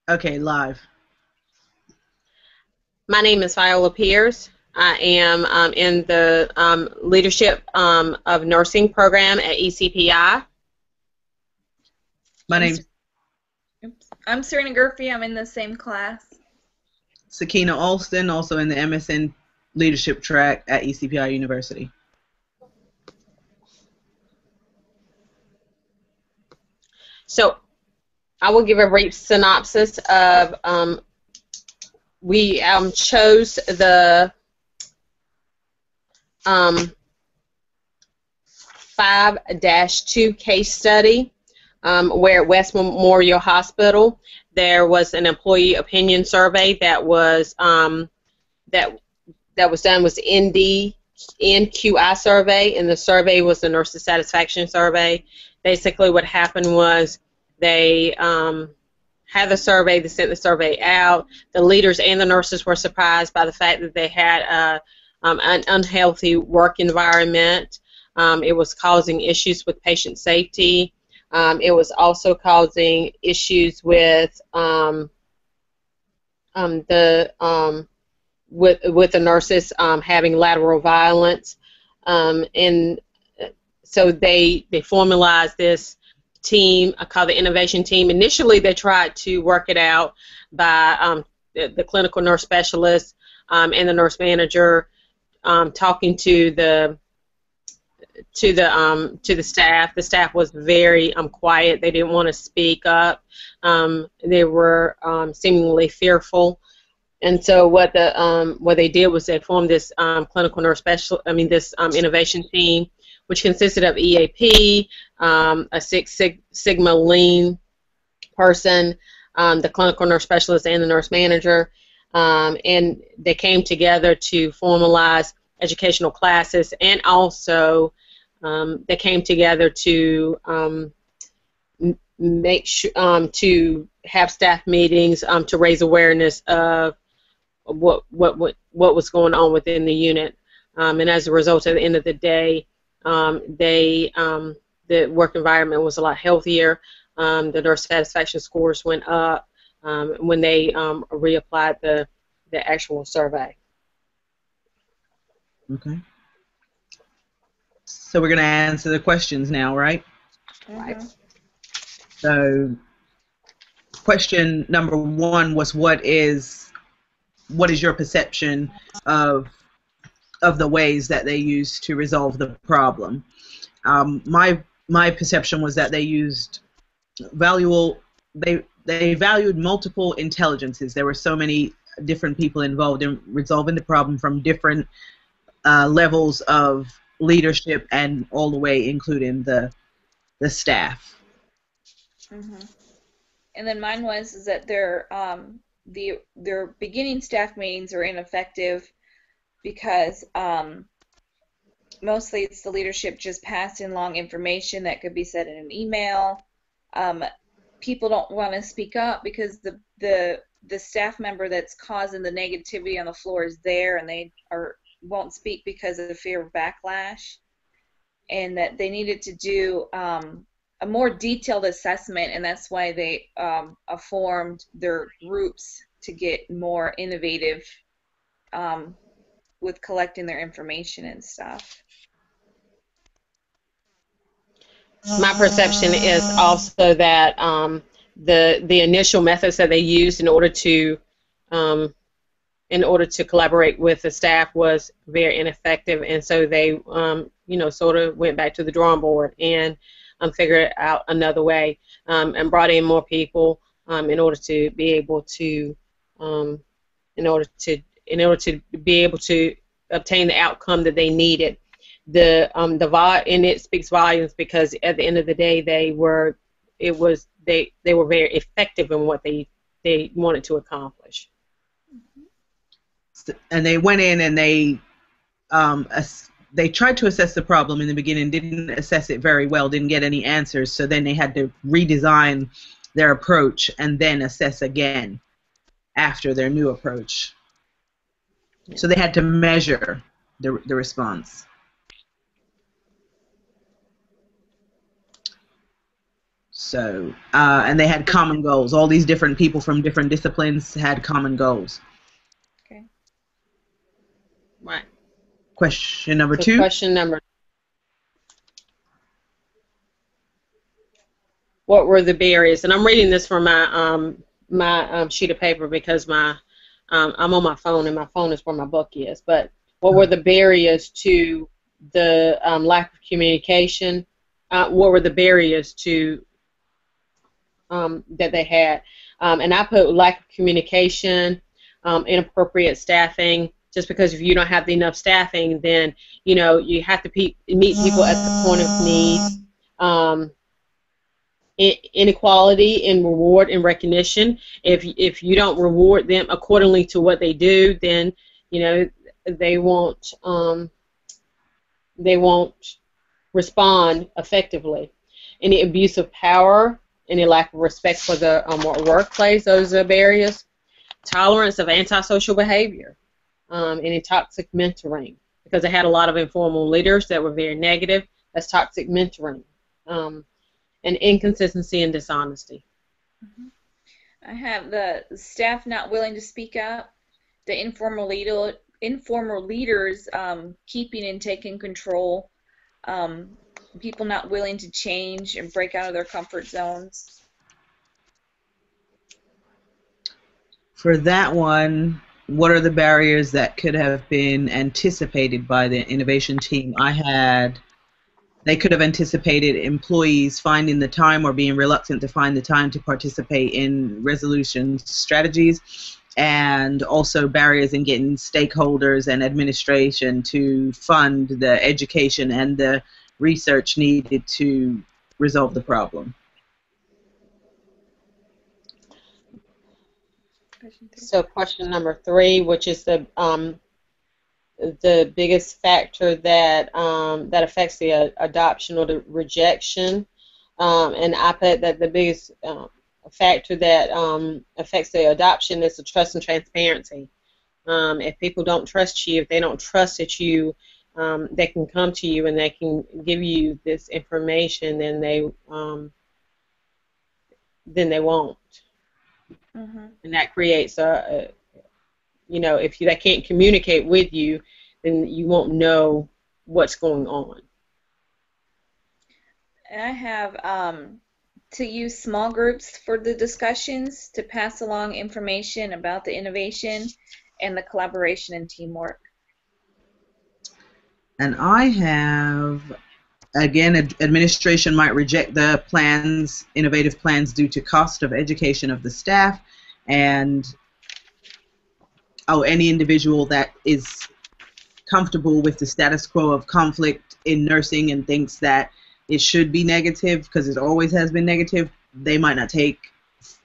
Okay, live. My name is Viola Pierce. I am in the leadership of nursing program at ECPI. My I'm, name's oops. I'm Serena Gurfey. I'm in the same class. Sakina Alston, also in the MSN leadership track at ECPI University. So I will give a brief synopsis of we chose the 5-2 case study where at West Memorial Hospital there was an employee opinion survey that was that was done was NQI survey, and the survey was the nurses satisfaction survey. Basically what happened was they had the survey, they sent the survey out. The leaders and the nurses were surprised by the fact that they had an unhealthy work environment. It was causing issues with patient safety. It was also causing issues with with the nurses having lateral violence, and so they formalized this team called the innovation team. Initially, they tried to work it out by the clinical nurse specialist and the nurse manager talking to the staff. The staff was very quiet. They didn't want to speak up. They were seemingly fearful. And so what they did was they formed this clinical nurse this innovation team, which consisted of EAP, a Six Sigma Lean person, the clinical nurse specialist, and the nurse manager, and they came together to formalize educational classes, and also they came together to make sure to have staff meetings to raise awareness of what was going on within the unit, and as a result, at the end of the day, the work environment was a lot healthier. The nurse satisfaction scores went up when they reapplied the actual survey. Okay. So we're going to answer the questions now, right? Mm-hmm. So question number 1 was what is your perception of the ways that they used to resolve the problem? My perception was that they used they valued multiple intelligences. There were so many different people involved in resolving the problem from different levels of leadership and all the way including the staff. Mm-hmm. And then mine was that their beginning staff meetings are ineffective because mostly it's the leadership just passing along information that could be said in an email. People don't want to speak up because the staff member that's causing the negativity on the floor is there, and they won't speak because of the fear of backlash, and that they needed to do a more detailed assessment, and that's why they formed their groups to get more innovative with collecting their information and stuff. My perception is also that the initial methods that they used in order to collaborate with the staff was very ineffective, and so they sort of went back to the drawing board and figured out another way, and brought in more people in order to be able to be able to obtain the outcome that they needed. And it speaks volumes because at the end of the day they were very effective in what they wanted to accomplish. And they went in and they tried to assess the problem in the beginning, didn't assess it very well, didn't get any answers, so then they had to redesign their approach and then assess again after their new approach. Yeah. So they had to measure the response. So, and they had common goals. All these different people from different disciplines had common goals. Okay. Right. Question number So 2. question number. What were the barriers? And I'm reading this from my sheet of paper because I'm on my phone, and my phone is where my book is. But what were the barriers to the lack of communication? What were the barriers to that they had? And I put lack of communication, inappropriate staffing. Just because if you don't have enough staffing, then you have to meet people at the point of need. Inequality in reward and recognition. If you don't reward them accordingly to what they do, then they won't respond effectively. Any abuse of power, any lack of respect for the workplace, those are barriers. Tolerance of antisocial behavior, any toxic mentoring, because they had a lot of informal leaders that were very negative. That's toxic mentoring. And inconsistency and dishonesty. Mm-hmm. I have the staff not willing to speak up, the informal leaders keeping and taking control, people not willing to change and break out of their comfort zones. For that one, what are the barriers that could have been anticipated by the innovation team? They could have anticipated employees finding the time or being reluctant to find the time to participate in resolution strategies, and also barriers in getting stakeholders and administration to fund the education and the research needed to resolve the problem. So question number 3, which is the biggest factor that affects the adoption or the rejection, and I put that the biggest factor that affects the adoption is the trust and transparency. If people don't trust you, if they don't trust that they can come to you and they can give you this information, then they won't. Mm-hmm. And that creates if they can't communicate with you, then you won't know what's going on. And I have to use small groups for the discussions to pass along information about the innovation and the collaboration and teamwork. And I have, again, administration might reject the plans, innovative plans, due to cost of education of the staff, and any individual that is comfortable with the status quo of conflict in nursing and thinks that it should be negative because it always has been negative, they might not take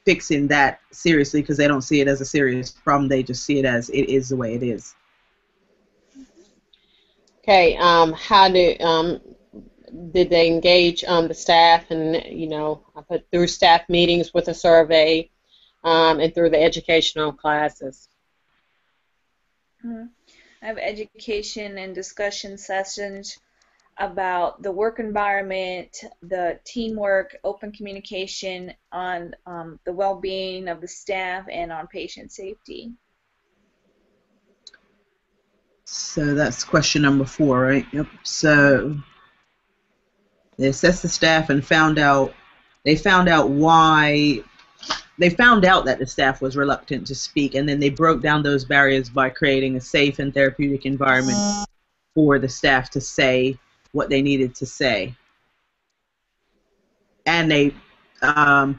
fixing that seriously because they don't see it as a serious problem. They just see it as it is the way it is. Okay, how did they engage the staff? And I put through staff meetings with a survey, and through the educational classes. Mm-hmm. I have education and discussion sessions about the work environment, the teamwork, open communication on the well-being of the staff and on patient safety. So that's question number 4, right? Yep. So they assessed the staff and found out that the staff was reluctant to speak, and then they broke down those barriers by creating a safe and therapeutic environment for the staff to say what they needed to say. And they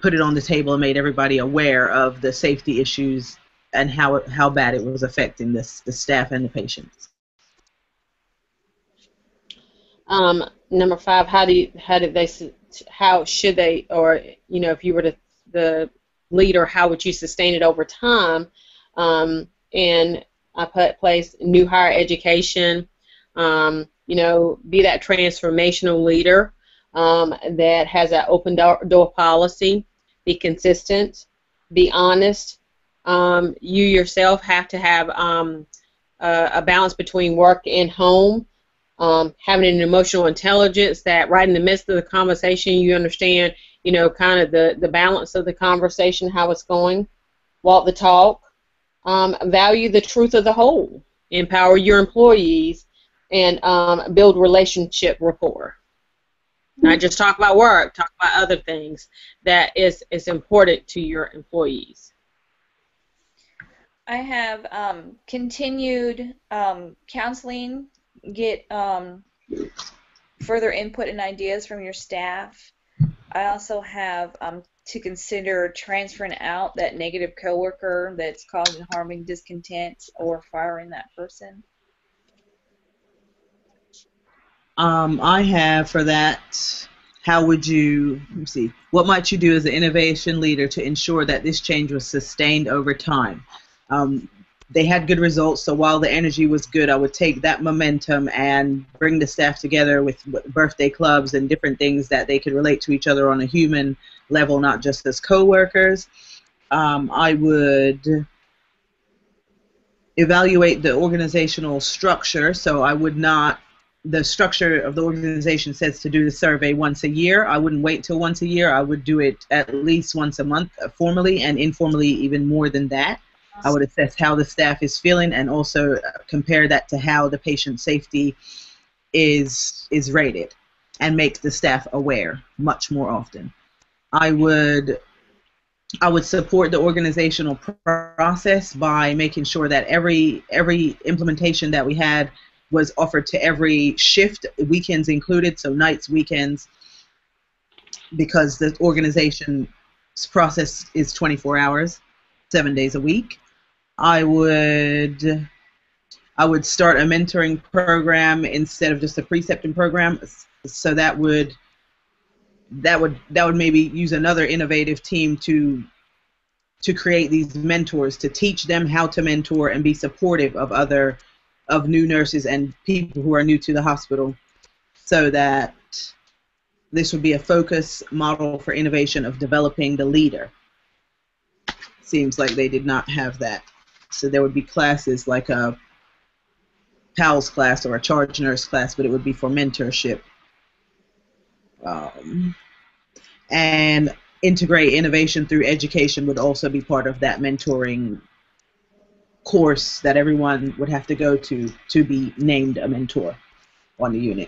put it on the table and made everybody aware of the safety issues and how bad it was affecting the staff and the patients. Number 5, how should they, or if you were the leader, how would you sustain it over time? And I put place new hire education, be that transformational leader that has that open door policy, be consistent, be honest. You yourself have to have a balance between work and home, having an emotional intelligence that right in the midst of the conversation you understand, you know, kind of the balance of the conversation, how it's going, walk the talk, value the truth of the whole, empower your employees, and build relationship rapport. Not just talk about work, talk about other things that is important to your employees. I have continued counseling, get further input and ideas from your staff. I also have to consider transferring out that negative coworker that's causing harming discontent or firing that person. I have for that, how would you, let me see, what might you do as an innovation leader to ensure that this change was sustained over time? They had good results, so while the energy was good, I would take that momentum and bring the staff together with birthday clubs and different things that they could relate to each other on a human level, not just as co-workers. I would evaluate the organizational structure, so I would not, the structure of the organization says to do the survey once a year. I wouldn't wait till once a year. I would do it at least once a month, formally, and informally even more than that. I would assess how the staff is feeling and also compare that to how the patient safety is rated and make the staff aware much more often. I would support the organizational process by making sure that every implementation that we had was offered to every shift, weekends included, so nights, weekends, because the organization's process is 24 hours, 7 days a week. I would start a mentoring program instead of just a precepting program, so that would maybe use another innovative team to create these mentors, to teach them how to mentor and be supportive of new nurses and people who are new to the hospital, so that this would be a focus model for innovation of developing the leader. Seems like they did not have that. So there would be classes like a PALS class or a charge nurse class, but it would be for mentorship. And integrate innovation through education would also be part of that mentoring course that everyone would have to go to be named a mentor on the unit.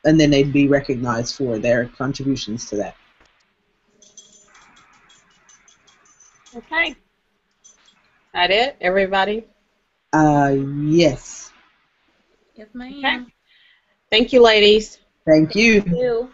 And then they'd be recognized for their contributions to that. Okay. That it, everybody? Yes. Yes, ma'am. Okay. Thank you, ladies. Thank you. Thank you.